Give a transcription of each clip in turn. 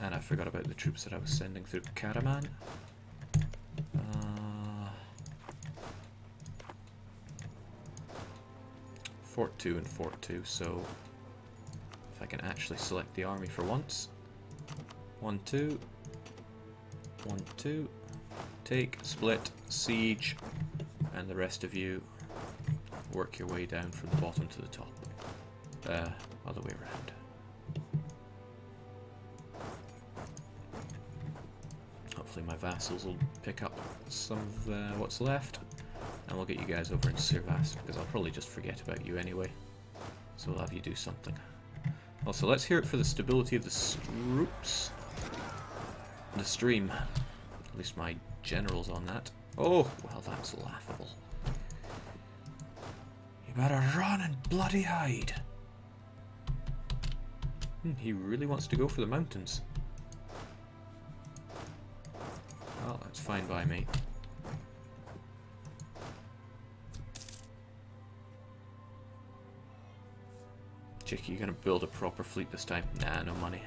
And I forgot about the troops that I was sending through Karaman. Fort 2 and Fort 2, so if I can actually select the army for once. 1, 2. 1, 2. Take, split, siege, and the rest of you work your way down from the bottom to the top. Other way around. Hopefully my vassals will pick up some of what's left, and we'll get you guys over in Sirvas, because I'll probably just forget about you anyway. So we'll have you do something. Also, let's hear it for the stability of the troops. The stream. At least my general's on that. Oh, well, that's laughable. You better run and bloody hide. He really wants to go for the mountains. Well, that's fine by me. Chicky, you gonna build a proper fleet this time? Nah, no money.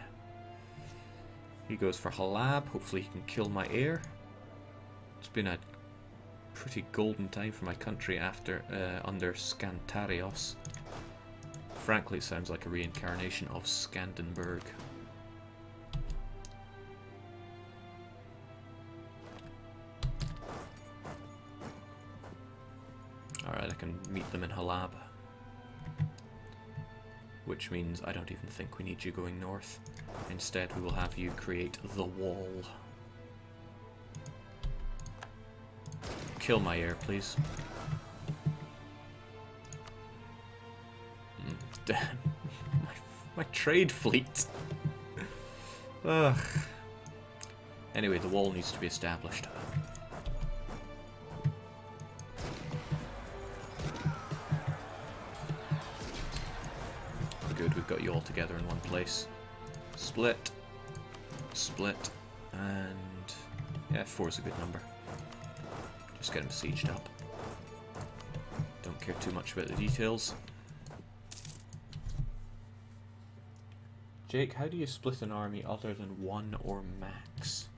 He goes for Halab. Hopefully he can kill my heir. It's been a pretty golden time for my country after under Scantarios. Frankly, it sounds like a reincarnation of Scandenberg. Alright, I can meet them in Halab. Which means I don't even think we need you going north. Instead, we will have you create the wall. Kill my heir, please. Damn. my trade fleet. Ugh. Anyway, the wall needs to be established. Good, we've got you all together in one place. Split. Split. And... yeah, 4 is a good number. Just get him sieged up. Don't care too much about the details. Jake, how do you split an army other than 1 or max?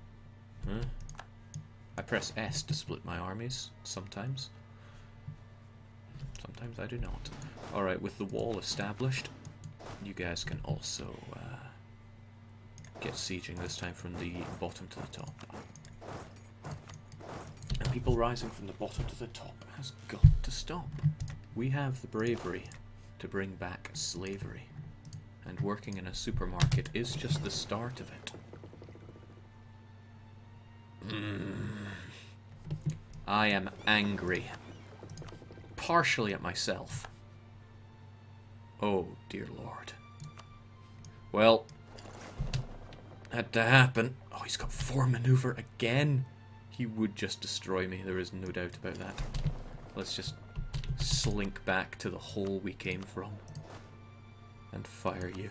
Huh? I press S to split my armies, sometimes. Sometimes I do not. Alright, with the wall established, you guys can also get sieging, this time from the bottom to the top. And people rising from the bottom to the top has got to stop. We have the bravery to bring back slavery. And working in a supermarket is just the start of it. I am angry. Partially at myself. Oh, dear Lord. Well, had to happen. Oh, he's got 4 maneuver again. He would just destroy me. There is no doubt about that. Let's just slink back to the hole we came from. And fire you.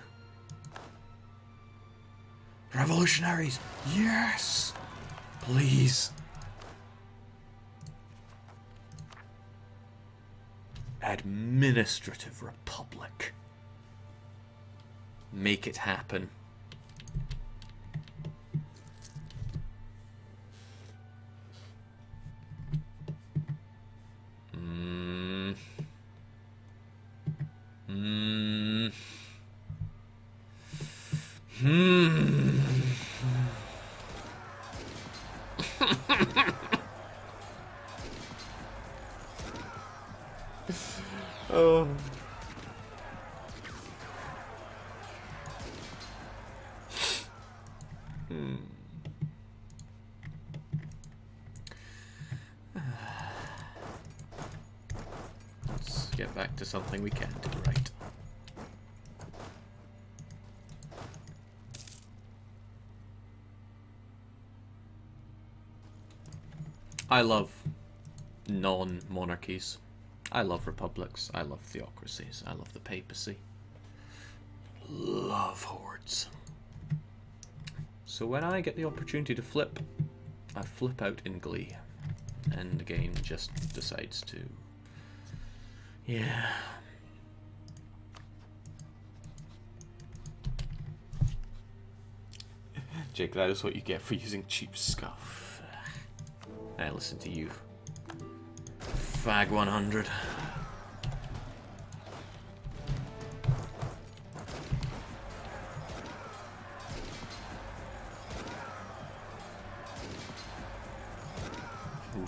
Revolutionaries! Yes! Please! Administrative Republic. Make it happen. Oh. Let's get back to something we can do right. I love non-monarchies. I love republics. I love theocracies. I love the papacy. Love hordes. So when I get the opportunity to flip, I flip out in glee. And the game just decides to... yeah. Jake, that is what you get for using cheap scuff. I listen to you. Fag 100.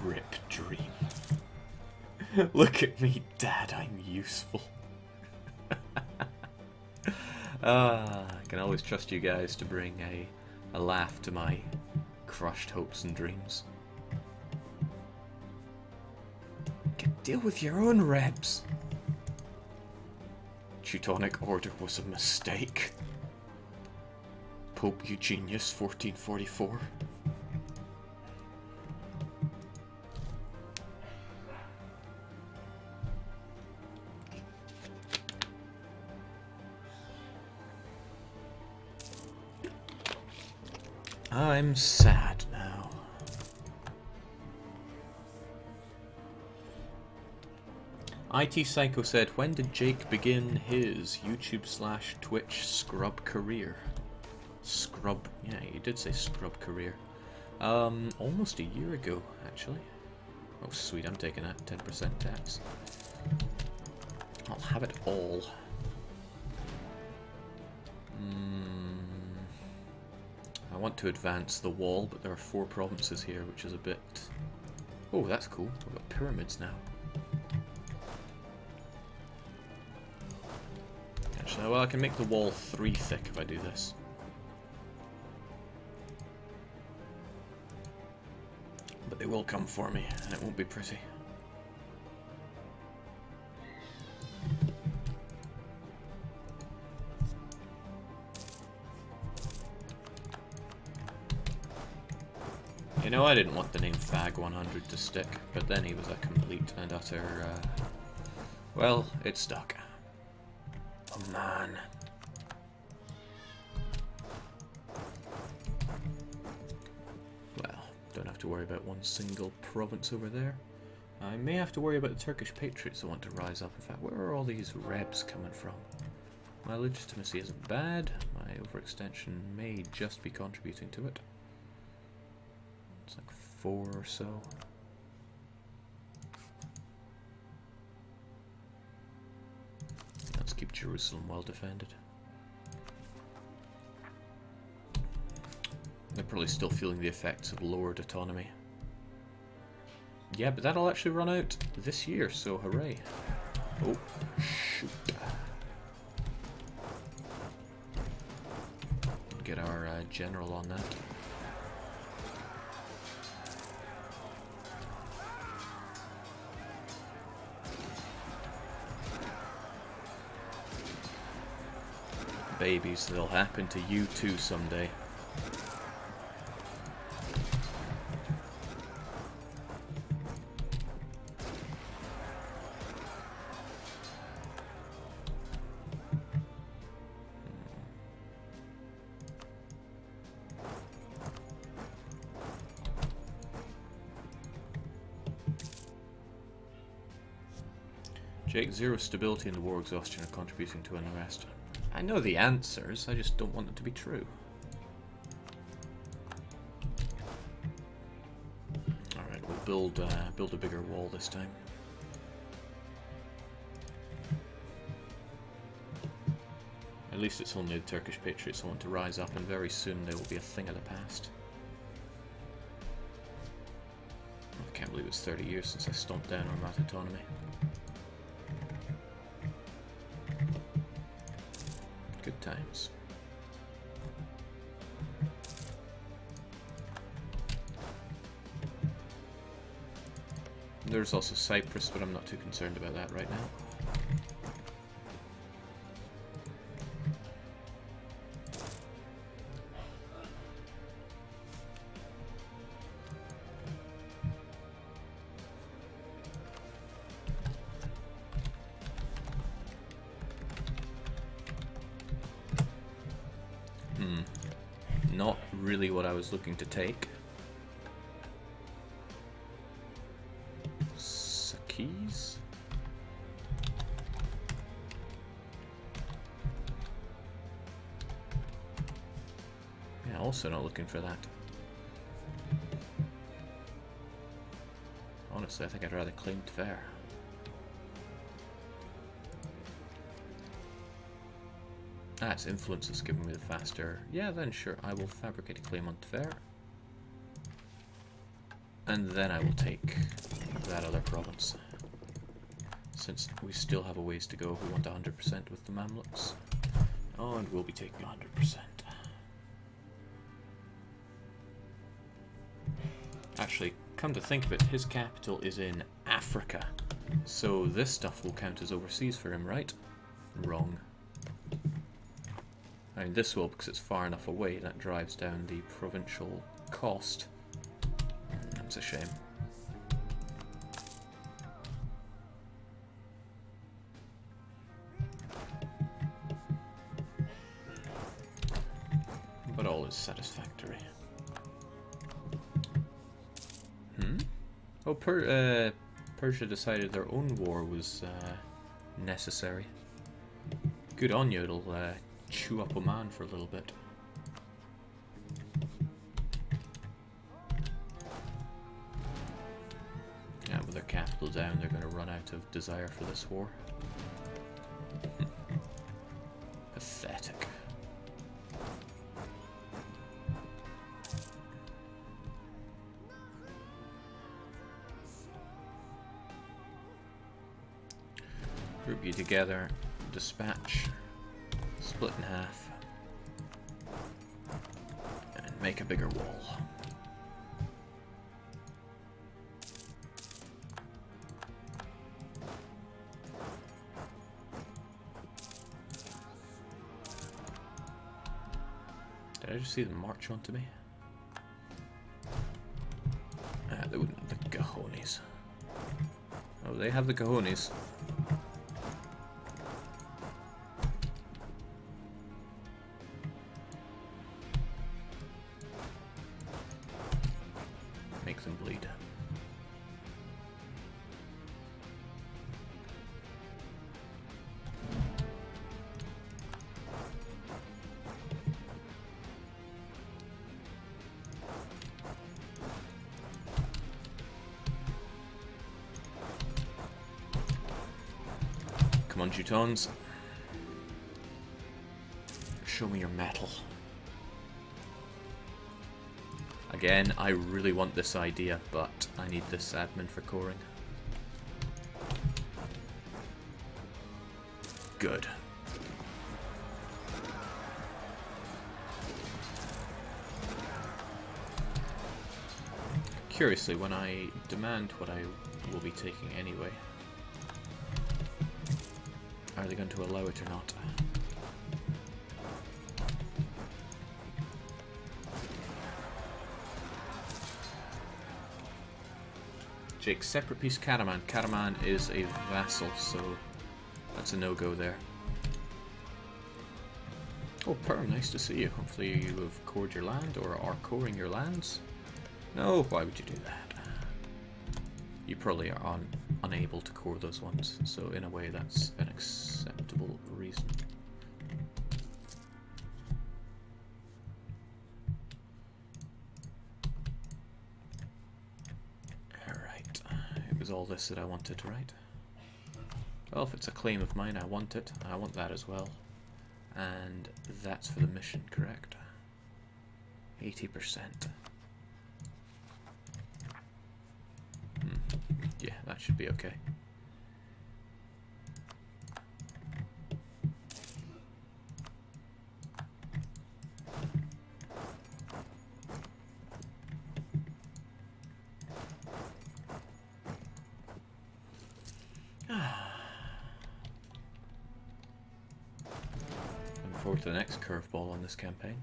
Rip dream. Look at me, Dad, I'm useful. I can always trust you guys to bring a laugh to my crushed hopes and dreams. Deal with your own rebs. Teutonic Order was a mistake. Pope Eugenius, 1444. I'm sad now. IT Psycho said, when did Jake begin his YouTube/Twitch scrub career? Scrub, yeah, you did say scrub career. Almost a year ago, actually. Oh, sweet, I'm taking that 10% tax. I'll have it all. I want to advance the wall, but there are 4 provinces here, which is a bit... Oh, that's cool. We've got pyramids now. Actually, well, I can make the wall 3 thick if I do this. But they will come for me, and it won't be pretty. You know, I didn't want the name Fag 100 to stick, but then he was a complete and utter, well, it stuck. Oh man. Well, don't have to worry about one single province over there. I may have to worry about the Turkish patriots that want to rise up. In fact, where are all these rebs coming from? My legitimacy isn't bad. My overextension may just be contributing to it. It's like 4 or so. Let's keep Jerusalem well defended. They're probably still feeling the effects of lowered autonomy. Yeah, but that'll actually run out this year, so hooray. Oh, shoot. Get our general on that. Babies, they'll happen to you too someday. Jake, 0 stability and the war exhaustion are contributing to unrest. I know the answers, I just don't want them to be true. Alright, we'll build a bigger wall this time. At least it's only the Turkish patriots that want to rise up, and very soon they will be a thing of the past. I can't believe it's 30 years since I stomped down Armat autonomy. Good times. There's also Cyprus, but I'm not too concerned about that right now. Not really what I was looking to take. Keys? Yeah, also not looking for that. Honestly, I think I'd rather claim Tver. Ah, its influence is giving me the faster. Yeah, then sure, I will fabricate a claim on Tver. And then I will take that other province. Since we still have a ways to go, we want 100% with the Mamluks. Oh, and we'll be taking 100%. Actually, come to think of it, his capital is in Africa. So this stuff will count as overseas for him, right? Wrong. I mean, this will, because it's far enough away, that drives down the provincial cost. That's a shame. But all is satisfactory. Oh, Persia decided their own war was necessary. Good on you, it'll chew up Oman for a little bit. Yeah, with their capital down, they're going to run out of desire for this war. Pathetic. Group you together, dispatch, split in half, and make a bigger wall. Did I just see them march onto me? Ah, they wouldn't have the cojones. Oh, they have the cojones. Make them bleed. Come on, Teutons. Show me your metal. Again, I really want this idea, but I need this admin for coring. Good. Curiously, when I demand what I will be taking anyway, are they going to allow it or not? Jake, separate piece Karaman. Karaman is a vassal, so that's a no-go there. Oh, Perm, nice to see you. Hopefully you have cored your land, or are coring your lands. No, why would you do that? You probably are unable to core those ones, so in a way that's an acceptable reason. Alright, it was all this that I wanted, right? Well, if it's a claim of mine, I want it. I want that as well. And that's for the mission, correct? 80%. Yeah, that should be okay. Looking forward to the next curveball on this campaign.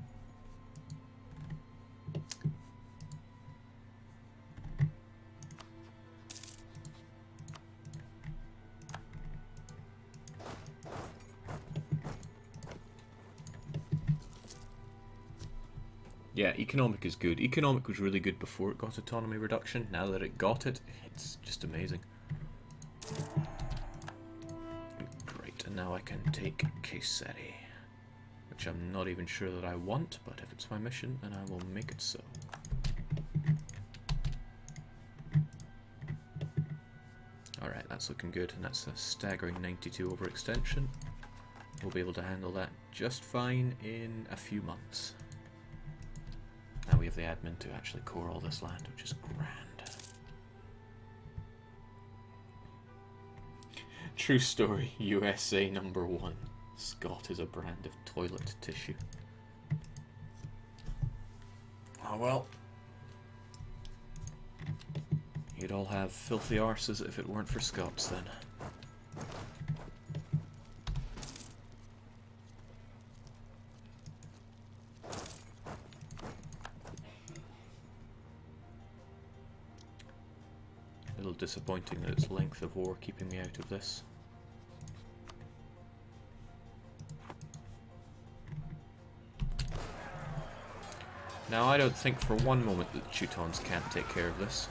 Yeah, economic is good. Economic was really good before it got autonomy reduction. Now that it got it, it's just amazing. Great, and now I can take Kayseri. which I'm not even sure that I want, but if it's my mission, then I will make it so. Alright, that's looking good, and that's a staggering 92 overextension. We'll be able to handle that just fine in a few months. Now we have the admin to actually core all this land, which is grand. True story, USA #1. Scott is a brand of toilet tissue. Oh well. You'd all have filthy arses if it weren't for Scots then. A little disappointing that it's length of war keeping me out of this. Now I don't think for one moment that the Teutons can't take care of this.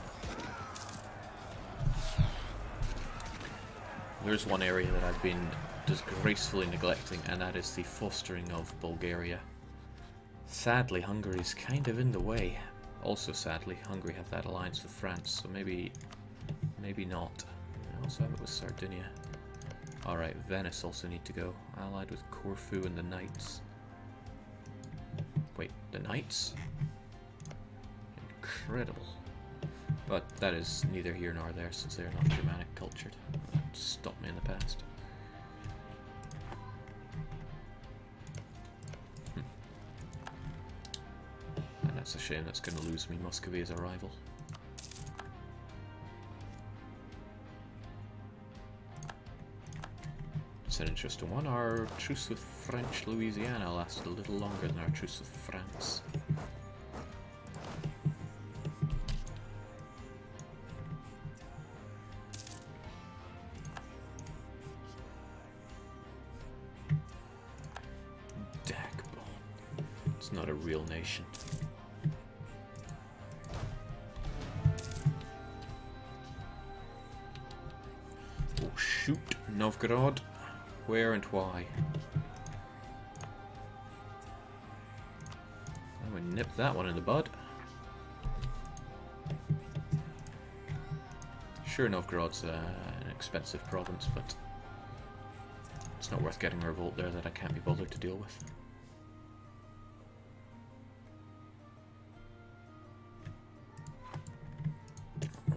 There's one area that I've been disgracefully neglecting, and that is the fostering of Bulgaria. Sadly, Hungary's kind of in the way. Also, sadly, Hungary have that alliance with France, so maybe not. I also have it with Sardinia. Alright, Venice also need to go. Allied with Corfu and the Knights. Wait, the Knights? Incredible. But that is neither here nor there, since they are not Germanic cultured. That stopped me in the past. And that's a shame, that's going to lose me Muscovy as a rival. It's an interesting one. Our truce with French Louisiana lasted a little longer than our truce with France. It's not a real nation. Oh shoot, Novgorod. Where and why? I would nip that one in the bud. Sure, Novgorod's an expensive province, but it's not worth getting a revolt there that I can't be bothered to deal with.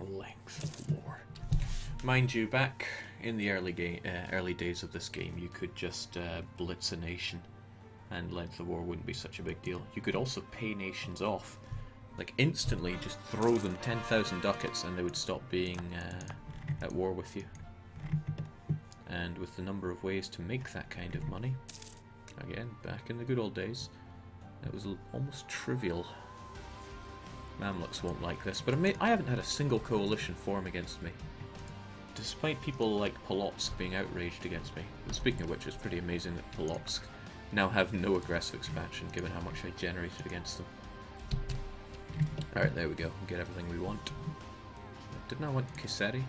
Length of war. Mind you, back in the early days of this game, you could just blitz a nation and length of war wouldn't be such a big deal. You could also pay nations off, like instantly just throw them 10,000 ducats and they would stop being at war with you. And with the number of ways to make that kind of money, again, back in the good old days, it was almost trivial. Mamluks won't like this, but I haven't had a single coalition form against me, despite people like Polotsk being outraged against me. And speaking of which, it's pretty amazing that Polotsk now have no aggressive expansion, given how much I generated against them. Alright, there we go. We get everything we want. Didn't I want Kayseri?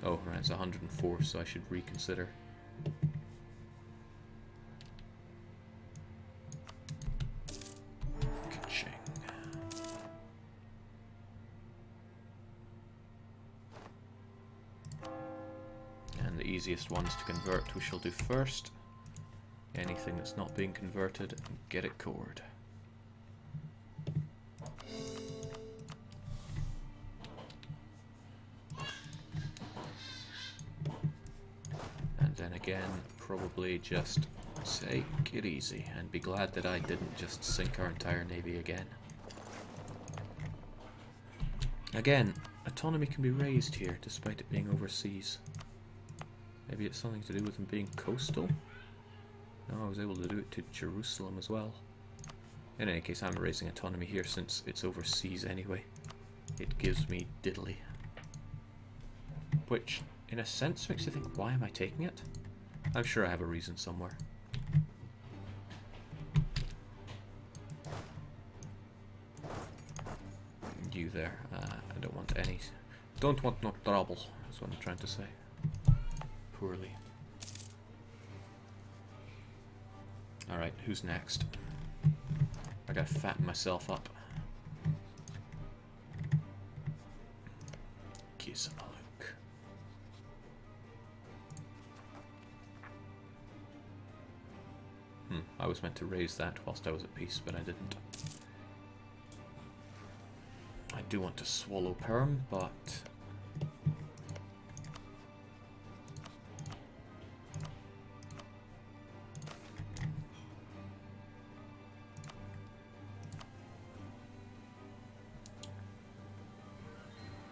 Oh, right, it's 104, so I should reconsider. And the easiest ones to convert we shall do first. Anything that's not being converted, get it cored. And then again, probably just take it easy and be glad that I didn't just sink our entire navy again. Again, autonomy can be raised here despite it being overseas. Maybe it's something to do with them being coastal? No, I was able to do it to Jerusalem as well. In any case, I'm raising autonomy here since it's overseas anyway. It gives me diddly. Which, in a sense, makes you think, why am I taking it? I'm sure I have a reason somewhere. You there. I don't want any... Don't want no trouble, is what I'm trying to say. Poorly. Alright, who's next? I gotta fatten myself up. Kisamaluk. I was meant to raise that whilst I was at peace, but I didn't. I do want to swallow Perm, but...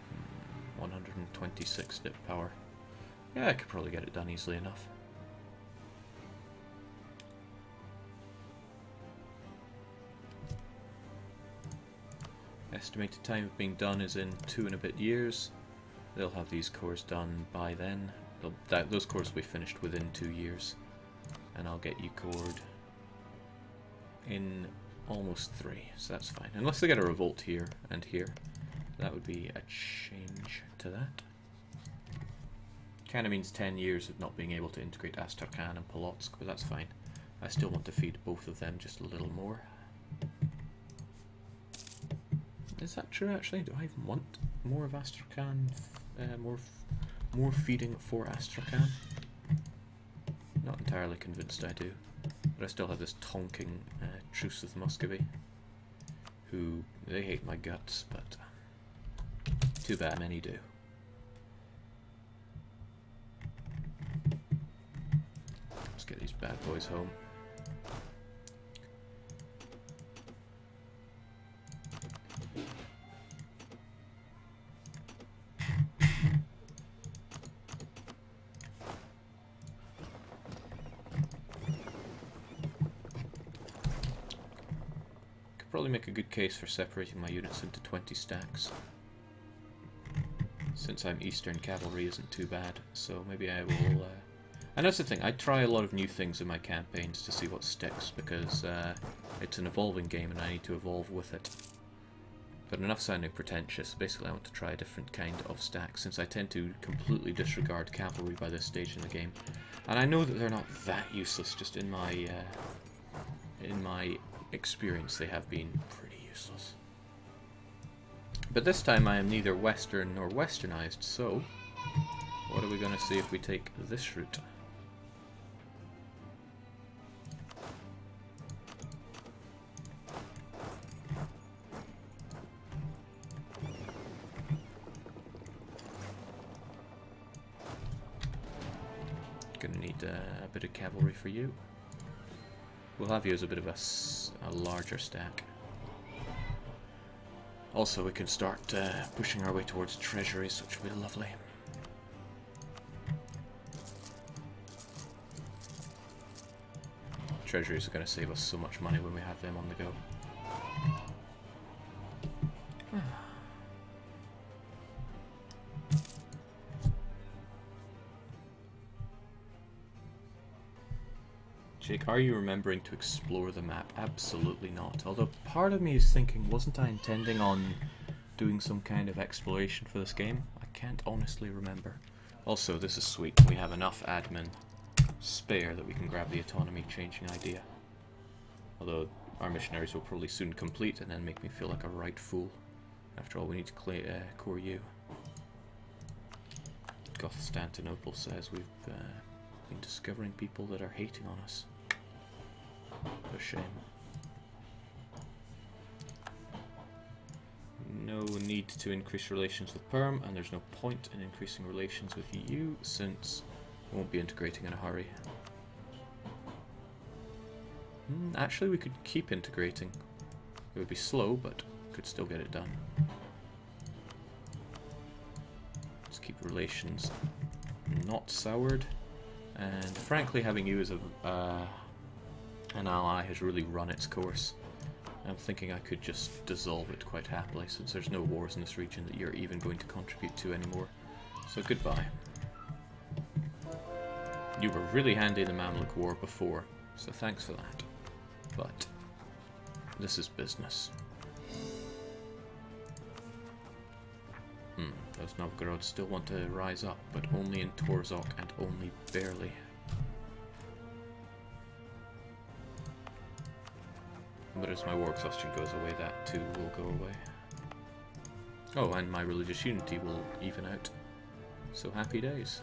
Hmm, 126 dip power. Yeah, I could probably get it done easily enough. Estimated time of being done is in 2 and a bit years. They'll have these cores done by then. Those cores will be finished within 2 years. And I'll get you cored in almost 3, so that's fine. Unless they get a revolt here and here. That would be a change to that. Kinda means 10 years of not being able to integrate Astrakhan and Polotsk, but that's fine. I still want to feed both of them just a little more. Is that true, actually? Do I even want more of Astrakhan? More feeding for Astrakhan? Not entirely convinced I do. But I still have this Tonking truce with Muscovy. Who, they hate my guts, but too bad, many do. Let's get these bad boys home. Probably make a good case for separating my units into 20 stacks. Since I'm Eastern cavalry isn't too bad, so maybe I will... And that's the thing, I try a lot of new things in my campaigns to see what sticks, because it's an evolving game and I need to evolve with it. But enough sounding pretentious, basically I want to try a different kind of stack, since I tend to completely disregard cavalry by this stage in the game. And I know that they're not that useless, just in my experience they have been pretty useless. But this time I am neither Western nor Westernized, so what are we going to see if we take this route? Gonna need a bit of cavalry for you. We'll have you as a bit of a larger stack. Also, we can start pushing our way towards treasuries, which will be lovely. Treasuries are going to save us so much money when we have them on the go. Jake, are you remembering to explore the map? Absolutely not. Although part of me is thinking, wasn't I intending on doing some kind of exploration for this game? I can't honestly remember. Also, this is sweet. We have enough admin spare that we can grab the autonomy changing idea. Although our missionaries will probably soon complete and then make me feel like a right fool. After all, we need to core you. Constantinople says we've been discovering people that are hating on us. What a shame. No need to increase relations with Perm, and there's no point in increasing relations with you, since we won't be integrating in a hurry. Actually, we could keep integrating. It would be slow, but could still get it done. Let's keep relations not soured. And frankly, having you as an ally has really run its course. I'm thinking I could just dissolve it quite happily, since there's no wars in this region that you're even going to contribute to anymore. So goodbye. You were really handy in the Mamluk War before, so thanks for that. But this is business. Those Novgorods still want to rise up, but only in Torzok and only barely. But as my war exhaustion goes away, that too will go away. Oh, and my religious unity will even out. So happy days.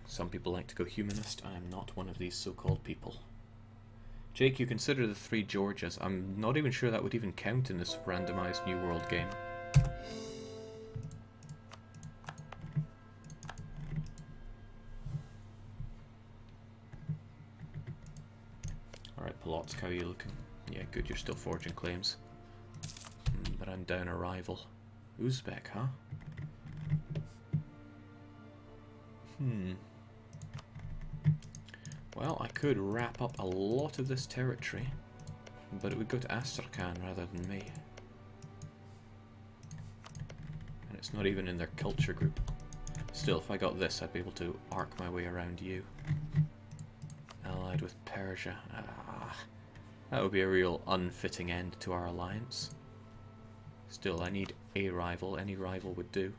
Some people like to go humanist. I am not one of these so-called people. Jake, you consider the 3 Georgias. I'm not even sure that would even count in this randomized New World game. Alright, Polotsk, how are you looking? Yeah, good, you're still forging claims. But I'm down a rival. Uzbek, huh? Well, I could wrap up a lot of this territory, but it would go to Astrakhan rather than me. And it's not even in their culture group. Still, if I got this, I'd be able to arc my way around you. Allied with Persia. That would be a real unfitting end to our alliance. Still, I need a rival. Any rival would do.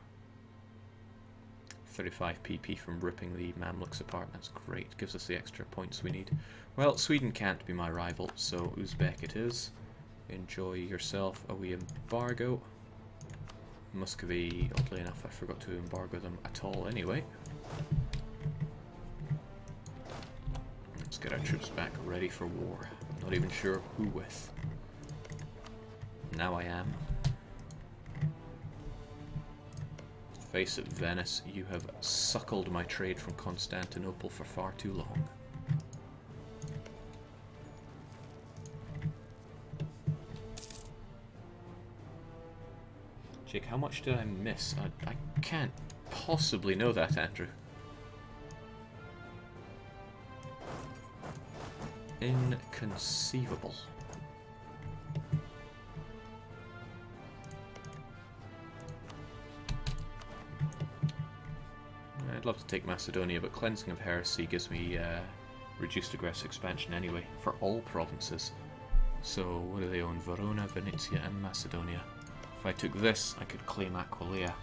35 PP from ripping the Mamluks apart. That's great. Gives us the extra points we need. Well, Sweden can't be my rival, so Uzbek it is. Enjoy yourself a wee embargo. Muscovy, oddly enough, I forgot to embargo them at all anyway. Let's get our troops back ready for war. I'm not even sure who with. Now I am. Face it, Venice, you have suckled my trade from Constantinople for far too long. Jake, how much did I miss? I can't possibly know that, Andrew. Inconceivable. I'd love to take Macedonia, but Cleansing of Heresy gives me reduced aggressive expansion anyway, for all provinces. So, what do they own? Verona, Venetia, and Macedonia. If I took this, I could claim Aquileia.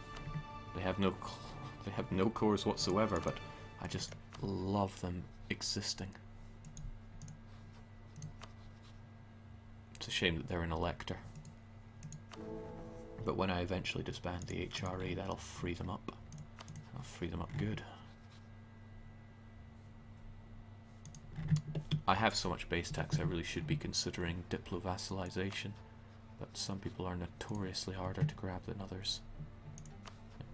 They have no cores whatsoever, but I just love them existing. It's a shame that they're an elector. But when I eventually disband the HRE, that'll free them up. I'll free them up good. I have so much base tax, I really should be considering diplo-vassalization, but some people are notoriously harder to grab than others.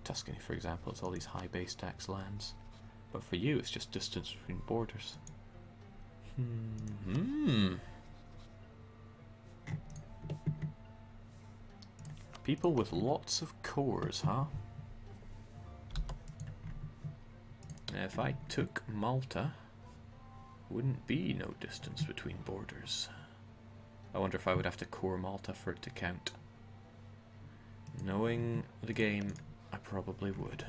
Tuscany, for example, it's all these high base tax lands, but for you it's just distance between borders. People with lots of cores, huh? If I took Malta, wouldn't be no distance between borders. I wonder if I would have to core Malta for it to count. Knowing the game, I probably would.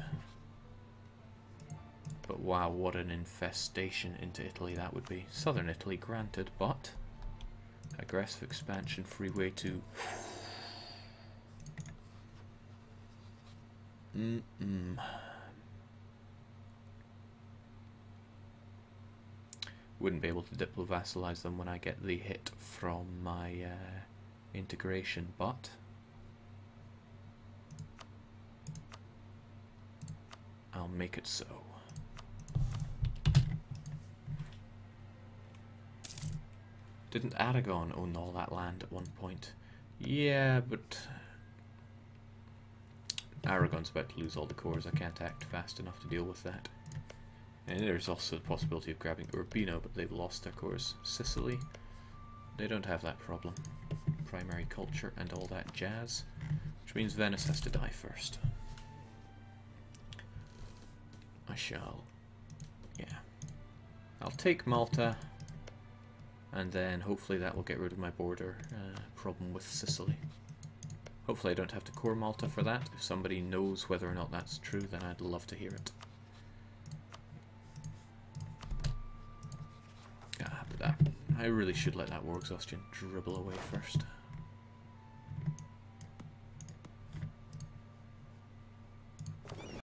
But wow, what an infestation into Italy that would be. Southern Italy, granted, but aggressive expansion, freeway to... Wouldn't be able to diplo-vassalize them when I get the hit from my integration, but I'll make it so. Didn't Aragon own all that land at one point? Yeah, but Aragon's about to lose all the cores. I can't act fast enough to deal with that. And there's also the possibility of grabbing Urbino, but they've lost their cores. Sicily, they don't have that problem. Primary culture and all that jazz, which means Venice has to die first. I shall, yeah. I'll take Malta, and then hopefully that will get rid of my border problem with Sicily. Hopefully I don't have to core Malta for that. If somebody knows whether or not that's true, then I'd love to hear it. But that, I really should let that war exhaustion dribble away first.